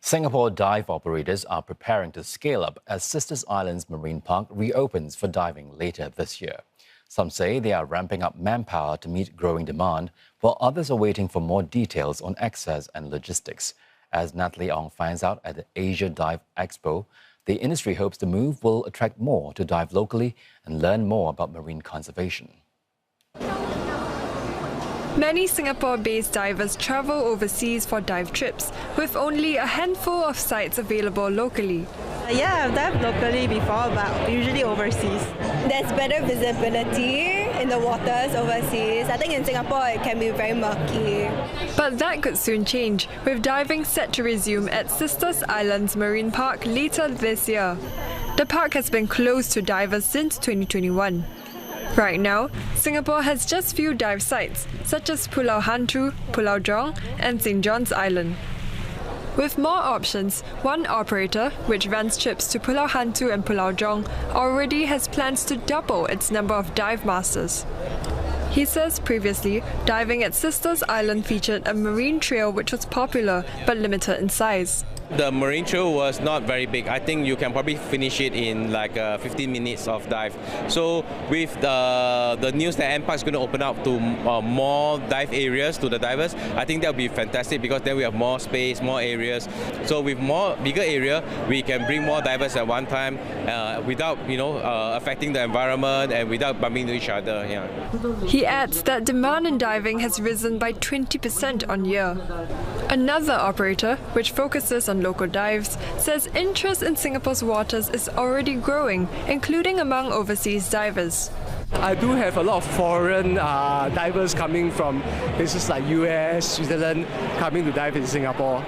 Singapore dive operators are preparing to scale up as Sisters Islands Marine Park reopens for diving later this year. Some say they are ramping up manpower to meet growing demand, while others are waiting for more details on access and logistics. As Natalie Ong finds out at the Asia Dive Expo, the industry hopes the move will attract more to dive locally and learn more about marine conservation. Many Singapore-based divers travel overseas for dive trips, with only a handful of sites available locally. Yeah, I've dived locally before, but usually overseas. There's better visibility in the waters overseas. I think in Singapore it can be very murky. But that could soon change, with diving set to resume at Sisters Islands Marine Park later this year. The park has been closed to divers since 2021. Right now, Singapore has just few dive sites, such as Pulau Hantu, Pulau Jong and St. John's Island. With more options, one operator, which runs trips to Pulau Hantu and Pulau Jong, already has plans to double its number of dive masters. He says previously, diving at Sisters Island featured a marine trail which was popular but limited in size. The marine trail was not very big. I think you can probably finish it in like 15 minutes of dive. So with the news that MPark is going to open up to more dive areas to the divers, I think that will be fantastic because then we have more space, more areas. So with bigger area, we can bring more divers at one time without affecting the environment and without bumping into each other. Yeah. He adds that demand in diving has risen by 20% on year. Another operator, which focuses on local dives, says interest in Singapore's waters is already growing, including among overseas divers. I do have a lot of foreign divers coming from places like US, Switzerland, coming to dive in Singapore,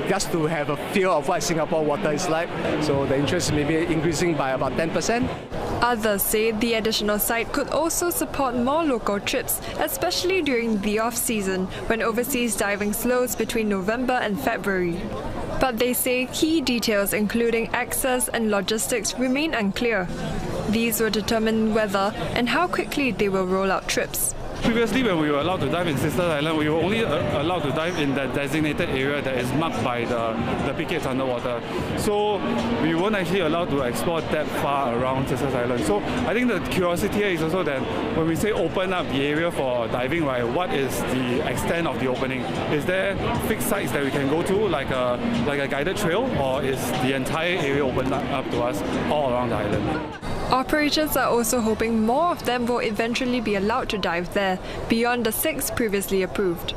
just to have a feel of what Singapore water is like. So the interest may be increasing by about 10%. Others say the additional site could also support more local trips, especially during the off-season, when overseas diving slows between November and February. But they say key details including access and logistics remain unclear. These will determine whether and how quickly they will roll out trips. Previously, when we were allowed to dive in Sisters Island, we were only allowed to dive in that designated area that is marked by the pickets underwater. So we weren't actually allowed to explore that far around Sisters Island. So I think the curiosity here is also that when we say open up the area for diving, right, what is the extent of the opening? Is there fixed sites that we can go to, like a guided trail, or is the entire area opened up to us all around the island? Operators are also hoping more of them will eventually be allowed to dive there, beyond the 6 previously approved.